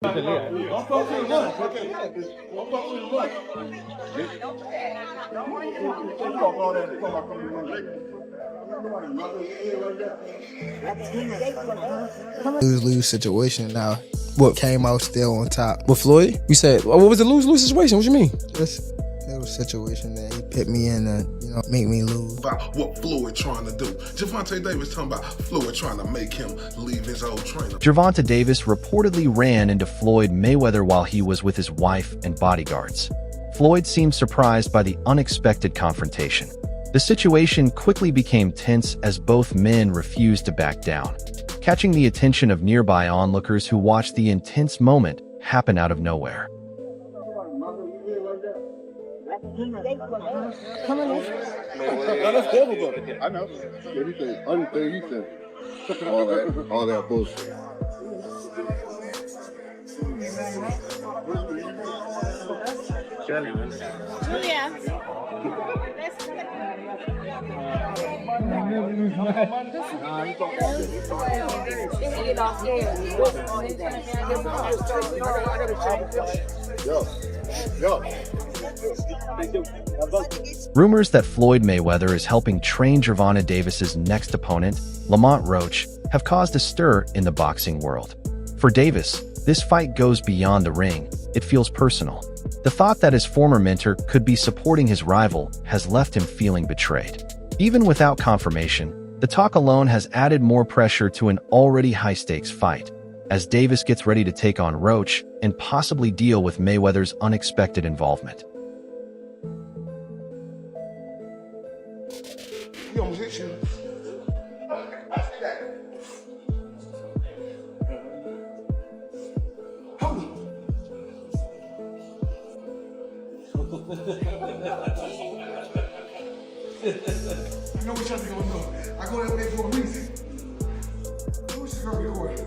I'm supposed to run. Okay, yeah, 'cause I'm supposed to run. Talk all that. Talk about Lose-lose situation now. What came out still on top? With Floyd? You said, what was the lose-lose situation? What you mean? Just it was a situation that he put me in and, make me lose. About what Floyd trying to do. GervontaDavis talking about Floyd trying to make him leave his old trainer. GervontaDavis reportedly ran into Floyd Mayweather while he was with his wife and bodyguards. Floyd seemed surprised by the unexpected confrontation. The situation quickly became tense as both men refused to back down, catching the attention of nearby onlookers who watched the intense moment happen out of nowhere. That's difficult. I know. Anything he said. All that bullshit. Julia. Rumors that Floyd Mayweather is helping train GervontaDavis's next opponent, Lamont Roach, have caused a stir in the boxing world. For Davis, this fight goes beyond the ring. It feels personal. The thought that his former mentor could be supporting his rival has left him feeling betrayed. Even without confirmation, the talk alone has added more pressure to an already high-stakes fight, as Davis gets ready to take on Roach and possibly deal with Mayweather's unexpected involvement. He almost hit you. You know what y'all gonna do? I go that way for a reason. Who should be recording?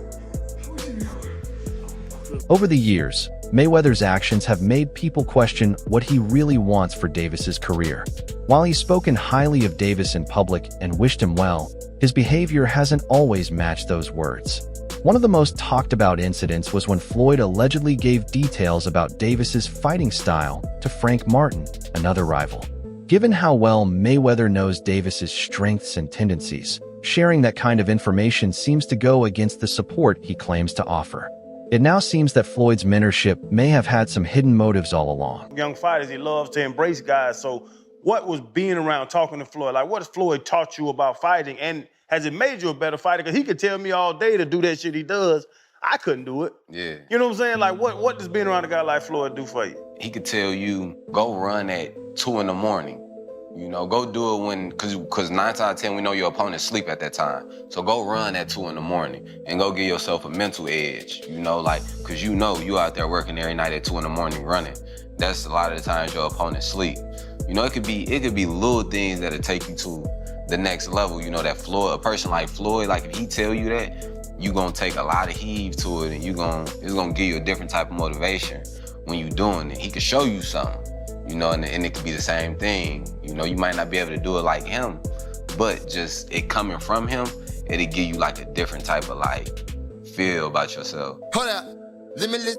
Who should be recording? Over the years, Mayweather's actions have made people question what he really wants for Davis's career. While he's spoken highly of Davis in public and wished him well, his behavior hasn't always matched those words. One of the most talked about incidents was when Floyd allegedly gave details about Davis's fighting style to Frank Martin, another rival. Given how well Mayweather knows Davis's strengths and tendencies, sharing that kind of information seems to go against the support he claims to offer. It now seems that Floyd's mentorship may have had some hidden motives all along. Young fighters, he loves to embrace guys. So what was being around talking to Floyd? Like, what has Floyd taught you about fighting? And has it made you a better fighter? Because he could tell me all day to do that shit he does. I couldn't do it. Yeah. You know what I'm saying? Like, what does being around a guy like Floyd do for you? He could tell you, go run at 2 in the morning. Go do it when, cause 9 out of 10, we know your opponent sleep at that time. So go run at 2 in the morning and go give yourself a mental edge, cause you out there working every night at 2 in the morning running. That's a lot of the times your opponent sleep. It could be little things that'll take you to the next level. That Floyd, a person like Floyd, like if he tell you that, you gonna take a lot of heave to it and it's gonna give you a different type of motivation when you doing it. He could show you something. And it could be the same thing. You might not be able to do it like him, but just it coming from him, it'll give you like a different type of feel about yourself. Hold up. Limitless.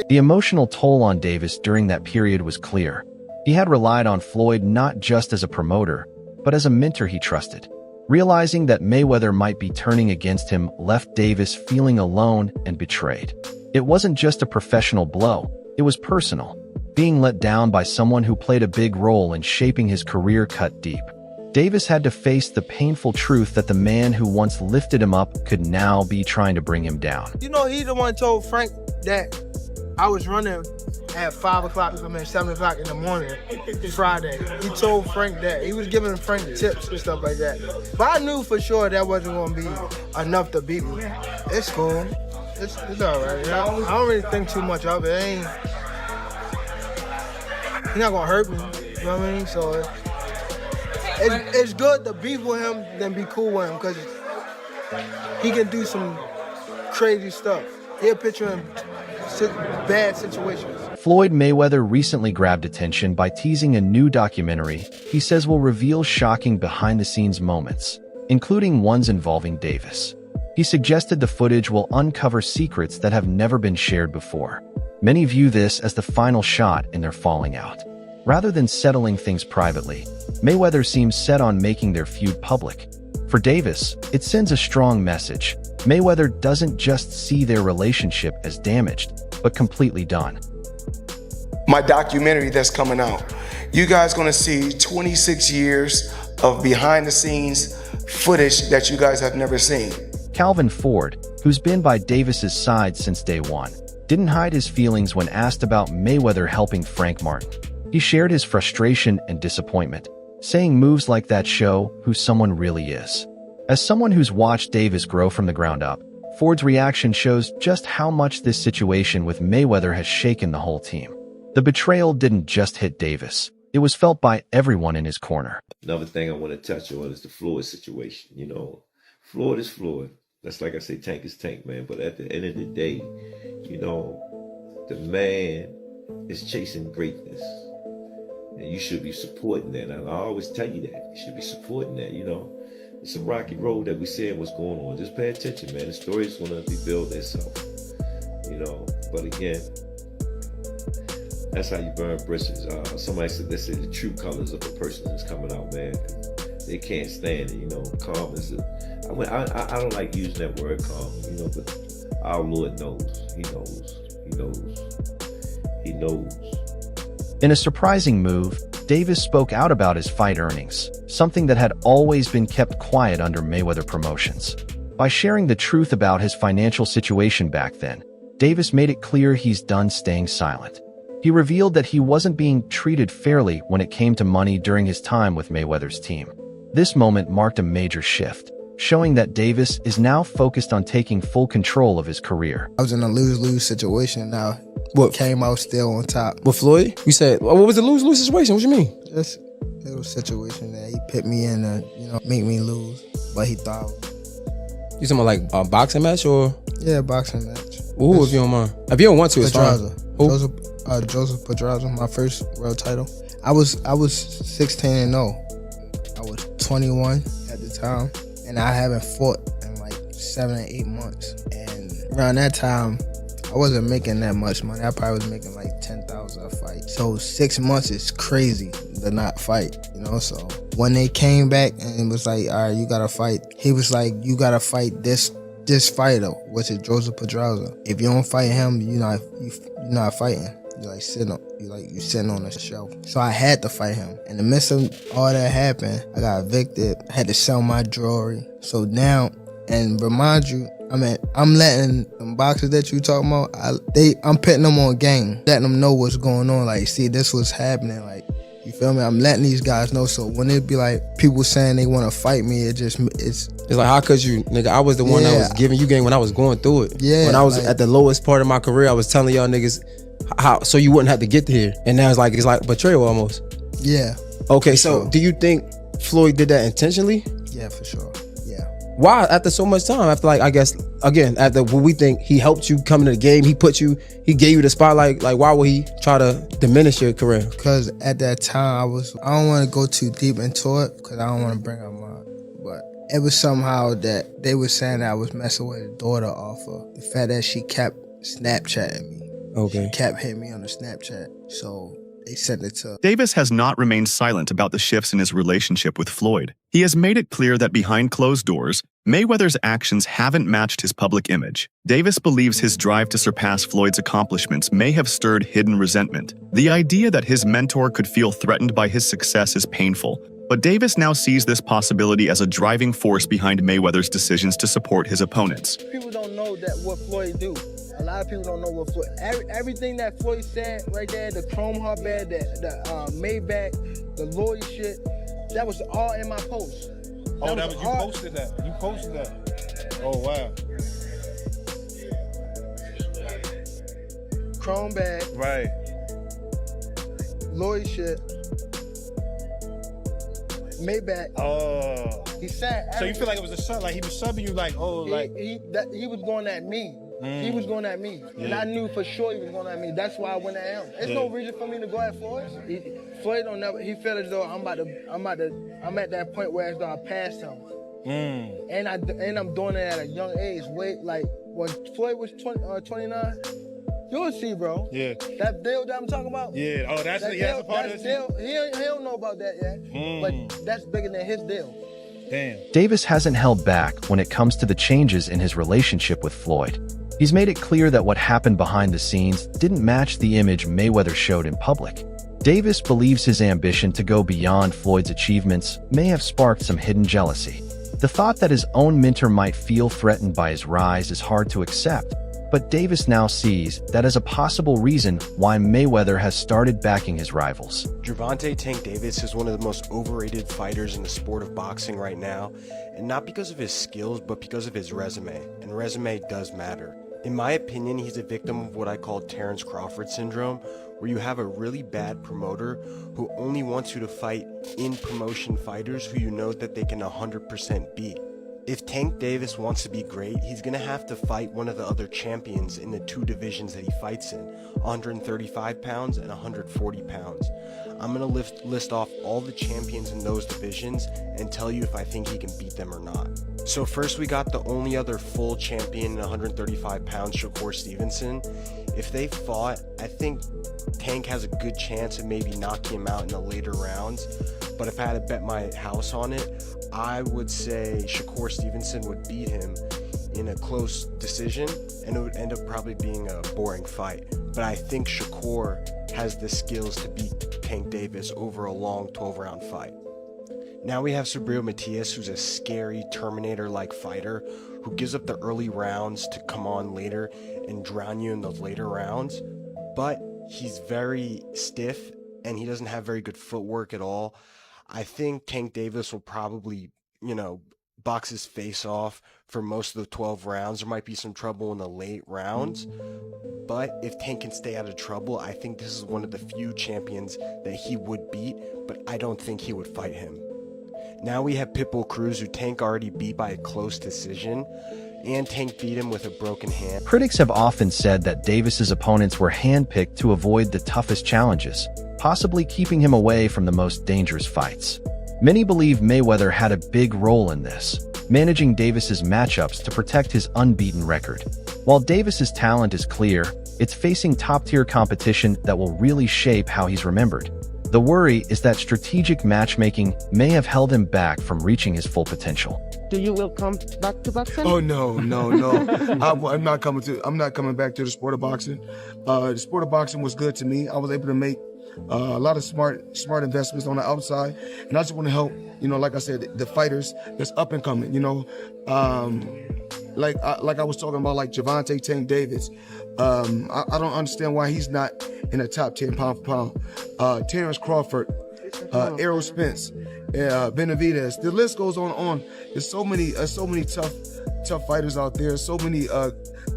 The emotional toll on Davis during that period was clear. He had relied on Floyd not just as a promoter, but as a mentor he trusted. Realizing that Mayweather might be turning against him left Davis feeling alone and betrayed. It wasn't just a professional blow. It was personal. Being let down by someone who played a big role in shaping his career cut deep. Davis had to face the painful truth that the man who once lifted him up could now be trying to bring him down. He the one told Frank that I was running at 7 o'clock in the morning, Friday. He told Frank that. He was giving Frank tips and stuff like that. But I knew for sure that wasn't gonna be enough to beat me. It's cool. It's all right. I don't really think too much of it. He's not gonna hurt me. You know what I mean? So it's good to beef with him than be cool with him because he can do some crazy stuff. He'll put you in bad situations. Floyd Mayweather recently grabbed attention by teasing a new documentary he says will reveal shocking behind-the-scenes moments, including ones involving Davis. He suggested the footage will uncover secrets that have never been shared before. Many view this as the final shot in their falling out. Rather than settling things privately, Mayweather seems set on making their feud public. For Davis, it sends a strong message. Mayweather doesn't just see their relationship as damaged, but completely done. My documentary that's coming out, you guys gonna see 26 years of behind the scenes footage that you guys have never seen. Calvin Ford, who's been by Davis's side since day one, didn't hide his feelings when asked about Mayweather helping Frank Martin. He shared his frustration and disappointment, saying moves like that show who someone really is. As someone who's watched Davis grow from the ground up, Ford's reaction shows just how much this situation with Mayweather has shaken the whole team. The betrayal didn't just hit Davis. It was felt by everyone in his corner. Another thing I want to touch on is the Floyd situation. You know, Floyd is Floyd. That's like I say, Tank is Tank, man. But at the end of the day, you know, the man is chasing greatness. And you should be supporting that. And I always tell you that. You should be supporting that, you know. It's a rocky road that we saying what's going on. Just pay attention, man. The story's going to rebuild itself, you know. But again, that's how you burn bridges. Somebody said they say the true colors of a person is coming out, man. They can't stand it, you know. Calm is I don't like using that word calm, you know, but our Lord knows. He knows. He knows. He knows. In a surprising move, Davis spoke out about his fight earnings, something that had always been kept quiet under Mayweather Promotions. By sharing the truth about his financial situation back then, Davis made it clear he's done staying silent. He revealed that he wasn't being treated fairly when it came to money during his time with Mayweather's team. This moment marked a major shift, showing that Davis is now focused on taking full control of his career. I was in a lose-lose situation now. What came out still on top. With Floyd? You said, what was the lose-lose situation? What you mean? Just a little situation that he put me in to, you know, make me lose. But he thought. You talking about like a boxing match or? Yeah, boxing match. Ooh, if you don't mind. If you don't want to, it's fine. Joseph Pedraza, my first world title. I was 16-0. I was 21 at the time. And I haven't fought in like 7 or 8 months. And around that time, I wasn't making that much money. I probably was making like $10,000 a fight. So 6 months is crazy to not fight, you know? So when they came back and it was like, all right, you gotta fight. He was like, you gotta fight this fighter, which is Joseph Pedraza. If you don't fight him, you're not fighting. You're sitting on the shelf. So I had to fight him. In the midst of all that happened, I got evicted. I had to sell my jewelry. So now, and remind you, I'm letting them boxers that you talking about, I'm putting them on game, letting them know what's going on. Like, see, this was happening. Like, you feel me? I'm letting these guys know. So when it be like people saying they want to fight me, it's like, how could you, nigga? I was the one that was giving you game when I was going through it. Yeah. When I was at the lowest part of my career, I was telling y'all niggas how so you wouldn't have to get here. And now it's like betrayal almost. Yeah. Okay, so do you think Floyd did that intentionally? Yeah, for sure. Yeah. Why? After so much time, after like, I guess, again, after what we think he helped you come into the game, he gave you the spotlight, like why would he try to diminish your career? Because at that time, I don't want to go too deep into it because I don't want to bring up but it was somehow that they were saying that I was messing with his daughter off of the fact that she kept Snapchatting me. Okay. She kept hitting me on the Snapchat. So they sent it to... Davis has not remained silent about the shifts in his relationship with Floyd. He has made it clear that behind closed doors, Mayweather's actions haven't matched his public image. Davis believes his drive to surpass Floyd's accomplishments may have stirred hidden resentment. The idea that his mentor could feel threatened by his success is painful, but Davis now sees this possibility as a driving force behind Mayweather's decisions to support his opponents. People don't know that what Floyd do. A lot of people don't know what Floyd... Everything that Floyd said right there, the chrome hardband, the Maybach, the lawyer shit, that was all in my post. You posted that. You posted that. Oh, wow. Chrome bag. Right. Lawyer shit. Maybach. Oh. He said everything. So you feel like it was a sub, like he was subbing you like, oh, he was going at me. He was going at me. Yeah. And I knew for sure he was going at me. That's why I went at him. There's no reason for me to go at Floyd. Floyd don't never, he felt as though I'm at that point where as though I passed him. And I'm doing it at a young age. Wait, like when Floyd was 29. You'll see, bro. Yeah. That deal that I'm talking about. Yeah. Oh, that's a part of deal. He don't know about that yet. But that's bigger than his deal. Damn. Davis hasn't held back when it comes to the changes in his relationship with Floyd. He's made it clear that what happened behind the scenes didn't match the image Mayweather showed in public. Davis believes his ambition to go beyond Floyd's achievements may have sparked some hidden jealousy. The thought that his own mentor might feel threatened by his rise is hard to accept, but Davis now sees that as a possible reason why Mayweather has started backing his rivals. Gervonta "Tank" Davis is one of the most overrated fighters in the sport of boxing right now, and not because of his skills, but because of his resume, and resume does matter. In my opinion, he's a victim of what I call Terrence Crawford syndrome, where you have a really bad promoter who only wants you to fight in promotion fighters who you know that they can 100% beat. If Tank Davis wants to be great, he's going to have to fight one of the other champions in the two divisions that he fights in, 135 pounds and 140 pounds. I'm going to list off all the champions in those divisions and tell you if I think he can beat them or not. So first we got the only other full champion in 135 pounds, Shakur Stevenson. If they fought, I think Tank has a good chance of maybe knocking him out in the later rounds. But if I had to bet my house on it, I would say Shakur Stevenson would beat him in a close decision, and it would end up probably being a boring fight. But I think Shakur has the skills to beat Tank Davis over a long 12-round fight. Now we have Subriel Matias, who's a scary Terminator-like fighter who gives up the early rounds to come on later and drown you in those later rounds. But he's very stiff, and he doesn't have very good footwork at all. I think Tank Davis will probably, box his face off for most of the 12 rounds. There might be some trouble in the late rounds, but if Tank can stay out of trouble, I think this is one of the few champions that he would beat, but I don't think he would fight him. Now we have Pitbull Cruz, who Tank already beat by a close decision, and Tank beat him with a broken hand. Critics have often said that Davis's opponents were handpicked to avoid the toughest challenges, possibly keeping him away from the most dangerous fights. Many believe Mayweather had a big role in this, managing Davis's matchups to protect his unbeaten record. While Davis's talent is clear, it's facing top-tier competition that will really shape how he's remembered. The worry is that strategic matchmaking may have held him back from reaching his full potential. Do you will come back to boxing? Oh no. I'm not coming back to the sport of boxing. The sport of boxing was good to me. I was able to make a lot of smart investments on the outside, and I just want to help, like I said, the fighters that's up and coming, like I was talking about, like Gervonta "Tank" Davis. I don't understand why he's not in the top 10 pound for pound. Terrence Crawford, Errol Spence, Benavidez. The list goes on. There's so many tough fighters out there. So many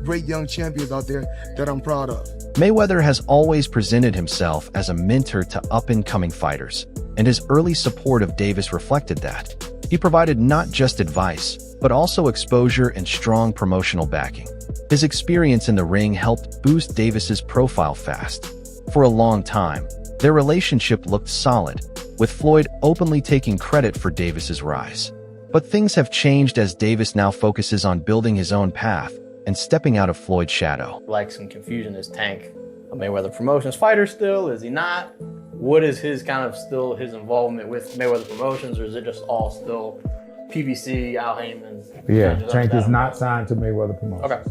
great young champions out there that I'm proud of. Mayweather has always presented himself as a mentor to up-and-coming fighters, and his early support of Davis reflected that. He provided not just advice, but also exposure and strong promotional backing. His experience in the ring helped boost Davis's profile fast. For a long time, their relationship looked solid, with Floyd openly taking credit for Davis's rise. But things have changed as Davis now focuses on building his own path and stepping out of Floyd's shadow. Like some confusion, is Tank a Mayweather Promotions fighter still? Is he not? What is his his involvement with Mayweather Promotions, or is it just all still PBC, Al Heyman? Yeah, Tank is not signed to Mayweather Promotions. Okay.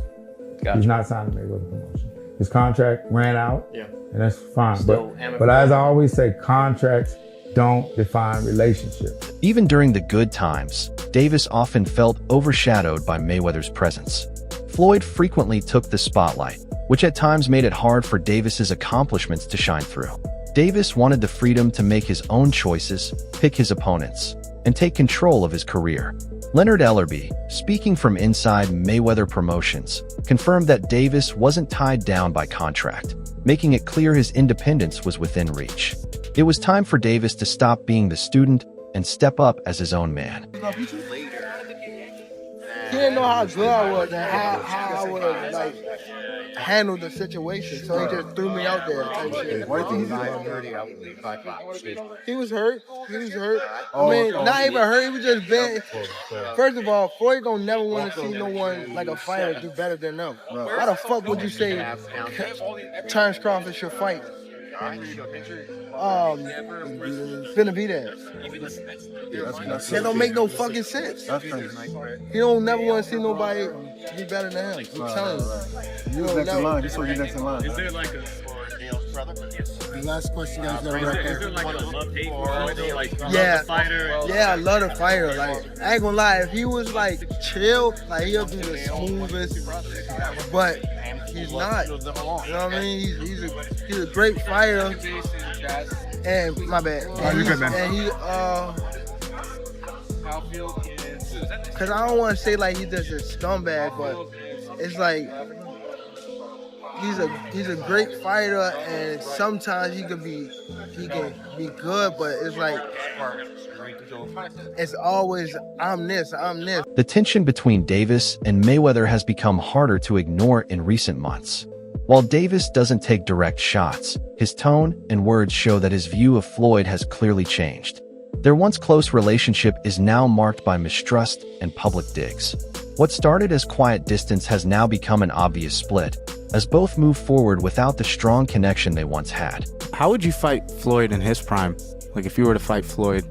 Gotcha. He's not signed to Mayweather Promotions. His contract ran out, yeah, and that's fine. Still But as I always say, contracts don't define relationships. Even during the good times, Davis often felt overshadowed by Mayweather's presence. Floyd frequently took the spotlight, which at times made it hard for Davis's accomplishments to shine through. Davis wanted the freedom to make his own choices, pick his opponents, and take control of his career. Leonard Ellerby, speaking from inside Mayweather Promotions, confirmed that Davis wasn't tied down by contract, making it clear his independence was within reach. It was time for Davis to stop being the student and step up as his own man. He didn't know how good I was and how I would like handle the situation. So he just threw me out there type shit. Why do you think He was hurt. I mean, not even hurt. He was just bad. First of all, Floyd don't never want to see no one like a fighter do better than them. Why the fuck would you say Terrence Crawford should fight Benavidez? That don't make no fucking sense. He don't never want to see nobody be better than him. I'm telling you. You was next in line. This was you next in line. Is there like a The last question, guys. is there like a love-hate for Floyd? Like, you love Yeah, the fighter? yeah, I love the fighter. Like, I ain't gonna lie, if he was like chill, like he'll be the smoothest. But he's not. You know what I mean? He's a great fighter. And my bad. You're good, man. And he cause I don't want to say like he's just a scumbag, but it's like he's a great fighter, and sometimes he can be good, but it's like it's always I'm this. The tension between Davis and Mayweather has become harder to ignore in recent months. While Davis doesn't take direct shots, his tone and words show that his view of Floyd has clearly changed. Their once close relationship is now marked by mistrust and public digs. What started as quiet distance has now become an obvious split, as both move forward without the strong connection they once had. How would you fight Floyd in his prime? Like if you were to fight Floyd,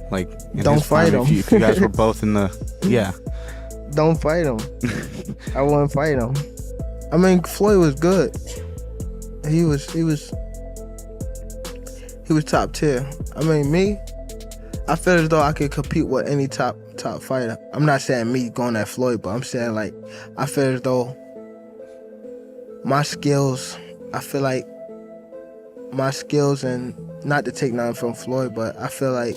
like in Don't his prime, fight him. if you guys were both in the Don't fight him. I wouldn't fight him. I mean, Floyd was good. He was top tier. I mean, me, I feel as though I could compete with any top fighter. I'm not saying me going at Floyd, but I'm saying like I feel as though my skills, and not to take nothing from Floyd, but I feel like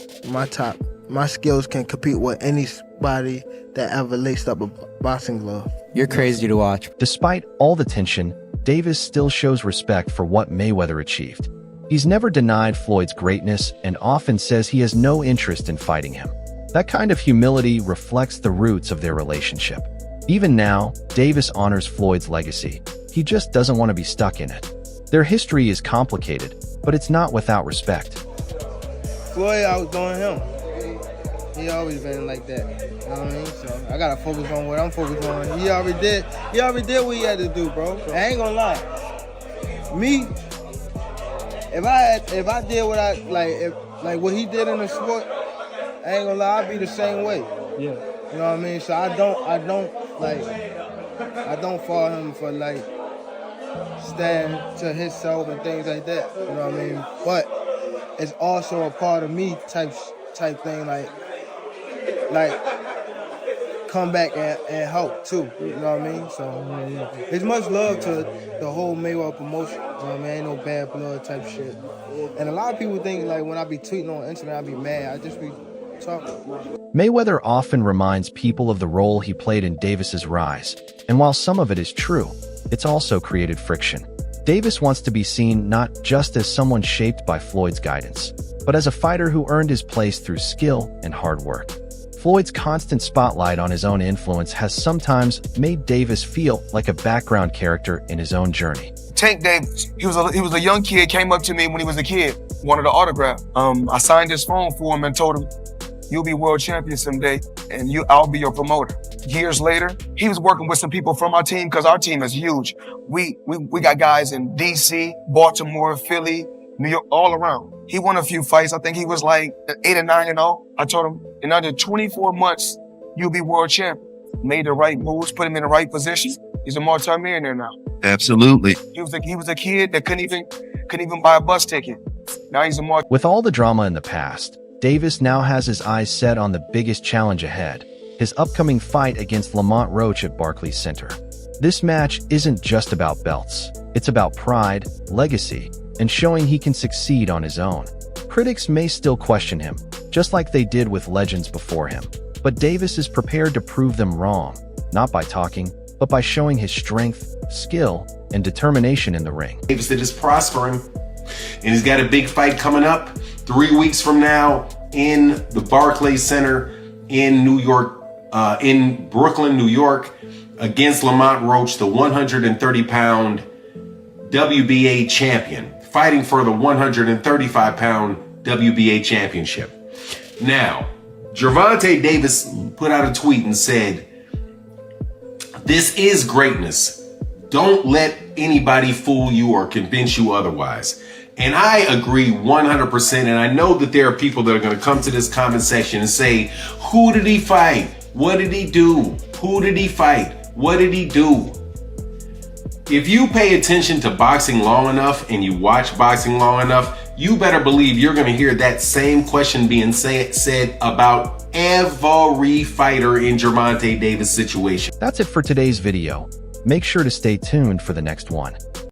my skills can compete with anybody that ever laced up a boxing glove. You're crazy to watch. Despite all the tension, Davis still shows respect for what Mayweather achieved. He's never denied Floyd's greatness and often says he has no interest in fighting him. That kind of humility reflects the roots of their relationship. Even now, Davis honors Floyd's legacy. He just doesn't want to be stuck in it. Their history is complicated, but it's not without respect. Floyd outdoing him. He always been like that. You know what I mean? So I gotta focus on what I'm focused on. He already did what he had to do, bro. I ain't gonna lie. Me, if I did what I like what he did in the sport, I ain't gonna lie, I'd be the same way. Yeah. You know what I mean? So I don't follow him for like stand to himself and things like that. You know what I mean? But it's also a part of me type thing, like come back and help too. You know what I mean? So it's much love to the whole Mayweather promotion. You know what I mean? Ain't no bad blood type shit. And a lot of people think like when I be tweeting on Instagram, I be mad. I just be talking. Mayweather often reminds people of the role he played in Davis's rise, and while some of it is true, it's also created friction. Davis wants to be seen not just as someone shaped by Floyd's guidance, but as a fighter who earned his place through skill and hard work. Floyd's constant spotlight on his own influence has sometimes made Davis feel like a background character in his own journey. Tank Davis, he was a young kid, came up to me when he was a kid, wanted an autograph. I signed his phone for him and told him, "You'll be world champion someday, and I'll be your promoter." Years later, he was working with some people from our team because our team is huge. We got guys in DC, Baltimore, Philly, New York, all around. He won a few fights. I think he was like 8 or 9-0. I told him, in under 24 months, you'll be world champion. Made the right moves, put him in the right position. He's a multi-millionaire now. Absolutely. He was a kid that couldn't even buy a bus ticket. Now he's a multi. With all the drama in the past, Davis now has his eyes set on the biggest challenge ahead, his upcoming fight against Lamont Roach at Barclays Center. This match isn't just about belts. It's about pride, legacy, and showing he can succeed on his own. Critics may still question him, just like they did with legends before him. But Davis is prepared to prove them wrong, not by talking, but by showing his strength, skill, and determination in the ring. Davis is prospering, and he's got a big fight coming up 3 weeks from now in the Barclays Center in New York in Brooklyn, New York, against Lamont Roach, the 130-pound WBA champion, fighting for the 135-pound WBA championship. Now, GervontaDavis put out a tweet and said, "This is greatness. Don't let anybody fool you or convince you otherwise." And I agree 100%. And I know that there are people that are going to come to this comment section and say, who did he fight? What did he do? Who did he fight? What did he do? If you pay attention to boxing long enough and you watch boxing long enough, you better believe you're going to hear that same question being said about every fighter in GervontaDavis' situation. That's it for today's video. Make sure to stay tuned for the next one.